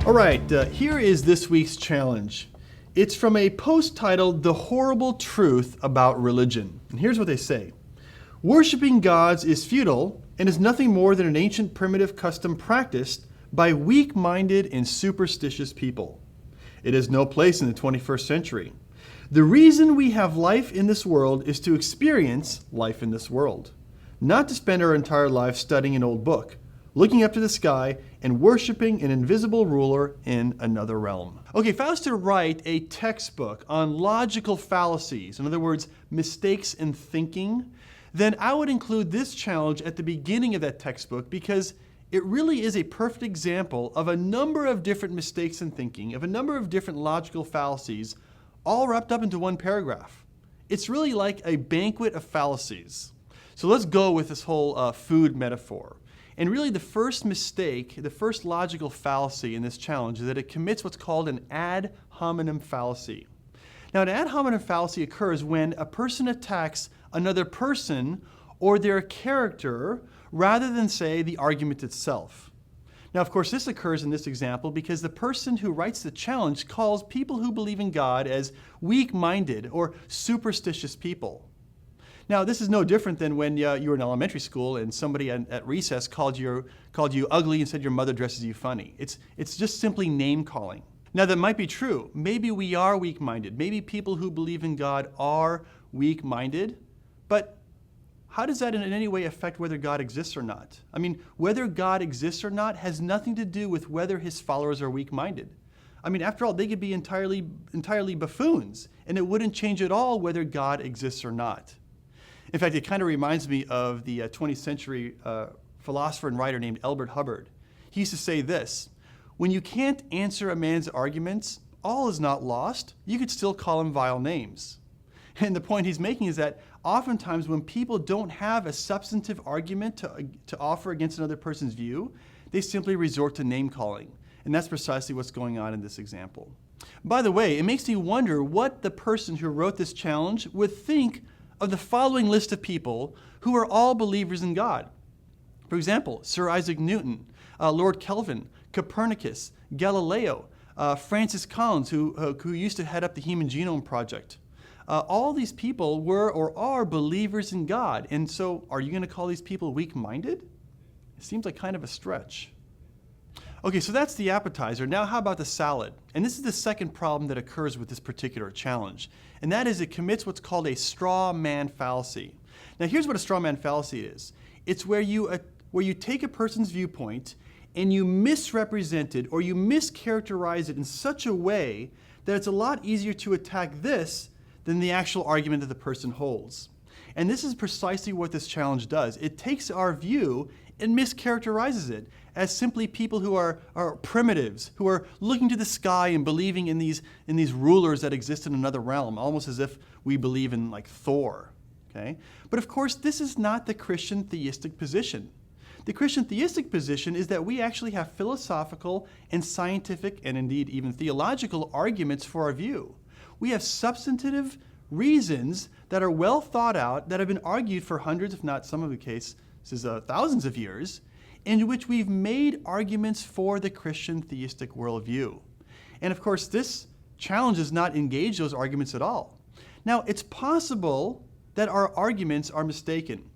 All right, here is this week's challenge. It's from a post titled The Horrible Truth About Religion. And here's what they say. Worshipping gods is futile and is nothing more than an ancient primitive custom practiced by weak-minded and superstitious people. It has no place in the 21st century. The reason we have life in this world is to experience life in this world, not to spend our entire lives studying an old book, looking up to the sky, and worshiping an invisible ruler in another realm. Okay, if I was to write a textbook on logical fallacies, in other words, mistakes in thinking, then I would include this challenge at the beginning of that textbook because it really is a perfect example of a number of different mistakes in thinking, of a number of different logical fallacies, all wrapped up into one paragraph. It's really like a banquet of fallacies. So let's go with this whole food metaphor. And really the first mistake, the first logical fallacy in this challenge is that it commits what's called an ad hominem fallacy. Now, an ad hominem fallacy occurs when a person attacks another person or their character rather than, say, the argument itself. Now, of course, this occurs in this example because the person who writes the challenge calls people who believe in God as weak-minded or superstitious people. Now, this is no different than when you were in elementary school and somebody at recess called you ugly and said your mother dresses you funny. It's just simply name-calling. Now, that might be true. Maybe we are weak-minded. Maybe people who believe in God are weak-minded. But how does that in any way affect whether God exists or not? I mean, whether God exists or not has nothing to do with whether his followers are weak-minded. I mean, after all, they could be entirely buffoons, and it wouldn't change at all whether God exists or not. In fact, it kind of reminds me of the 20th century philosopher and writer named Elbert Hubbard. He used to say this, when you can't answer a man's arguments, all is not lost. You could still call him vile names. And the point he's making is that oftentimes when people don't have a substantive argument to offer against another person's view, they simply resort to name-calling. And that's precisely what's going on in this example. By the way, it makes me wonder what the person who wrote this challenge would think of the following list of people who are all believers in God. For example, Sir Isaac Newton, Lord Kelvin, Copernicus, Galileo, Francis Collins, who used to head up the Human Genome Project. All these people were or are believers in God. And so are you going to call these people weak-minded? It seems like kind of a stretch. Okay, so that's the appetizer. Now how about the salad? And this is the second problem that occurs with this particular challenge. And that is it commits what's called a straw man fallacy. Now here's what a straw man fallacy is. It's where you take a person's viewpoint and you misrepresent it or you mischaracterize it in such a way that it's a lot easier to attack this than the actual argument that the person holds. And this is precisely what this challenge does. It takes our view and mischaracterizes it as simply people who are primitives, who are looking to the sky and believing in these rulers that exist in another realm, almost as if we believe in like Thor. Okay? But of course, this is not the Christian theistic position. The Christian theistic position is that we actually have philosophical and scientific and indeed even theological arguments for our view. We have substantive reasons that are well thought out, that have been argued for hundreds, if not some of the cases, thousands of years, in which we've made arguments for the Christian theistic worldview. And of course, this challenge does not engage those arguments at all. Now, it's possible that our arguments are mistaken.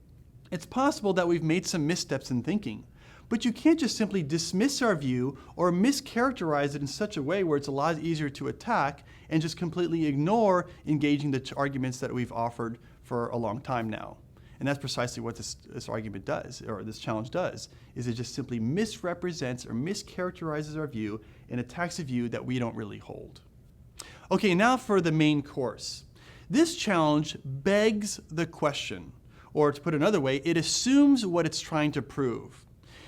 It's possible that we've made some missteps in thinking. But you can't just simply dismiss our view or mischaracterize it in such a way where it's a lot easier to attack and just completely ignore engaging the arguments that we've offered for a long time now. And that's precisely what this argument does, or this challenge does, is it just simply misrepresents or mischaracterizes our view and attacks a view that we don't really hold. Okay, now for the main course. This challenge begs the question, or to put it another way, it assumes what it's trying to prove.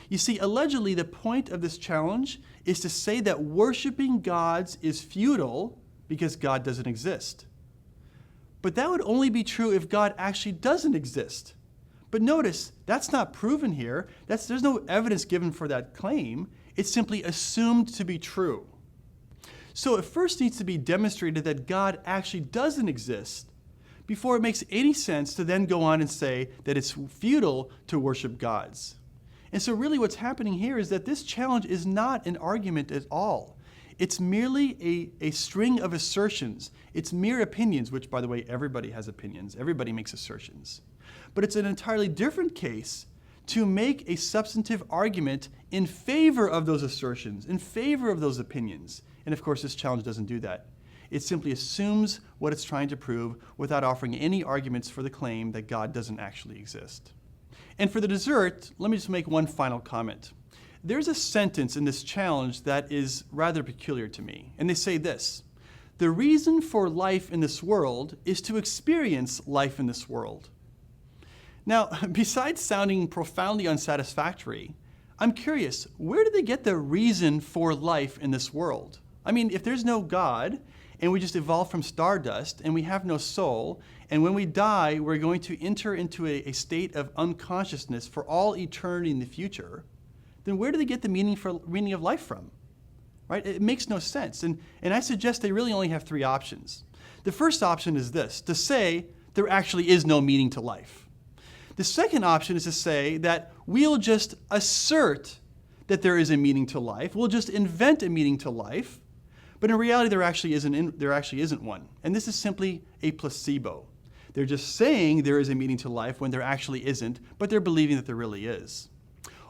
You see, allegedly, the point of this challenge is to say that worshiping gods is futile because God doesn't exist. But that would only be true if God actually doesn't exist. But notice, that's not proven here. There's no evidence given for that claim. It's simply assumed to be true. So it first needs to be demonstrated that God actually doesn't exist before it makes any sense to then go on and say that it's futile to worship gods. And so really what's happening here is that this challenge is not an argument at all. It's merely a string of assertions. It's mere opinions, which, by the way, everybody has opinions. Everybody makes assertions. But it's an entirely different case to make a substantive argument in favor of those assertions, in favor of those opinions. And of course, this challenge doesn't do that. It simply assumes what it's trying to prove without offering any arguments for the claim that God doesn't actually exist. And for the dessert, let me just make one final comment. There's a sentence in this challenge that is rather peculiar to me. And they say this: the reason for life in this world is to experience life in this world. Now, besides sounding profoundly unsatisfactory, I'm curious, where do they get the reason for life in this world? I mean, if there's no God, and we just evolved from stardust, and we have no soul, and when we die, we're going to enter into a state of unconsciousness for all eternity in the future, then where do they get the meaning of life from? Right? It makes no sense. And I suggest they really only have three options. The first option is this: to say there actually is no meaning to life. The second option is to say that we'll just assert that there is a meaning to life. We'll just invent a meaning to life. But in reality, there actually isn't one. And this is simply a placebo. They're just saying there is a meaning to life when there actually isn't, but they're believing that there really is.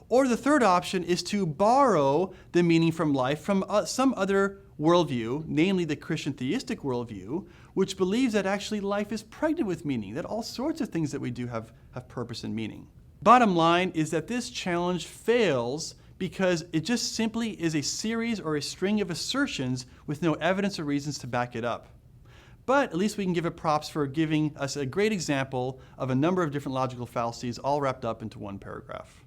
Or the third option is to borrow the meaning from life from some other worldview, namely the Christian theistic worldview, which believes that actually life is pregnant with meaning, that all sorts of things that we do have purpose and meaning. Bottom line is that this challenge fails because it just simply is a series or a string of assertions with no evidence or reasons to back it up. But at least we can give it props for giving us a great example of a number of different logical fallacies all wrapped up into one paragraph.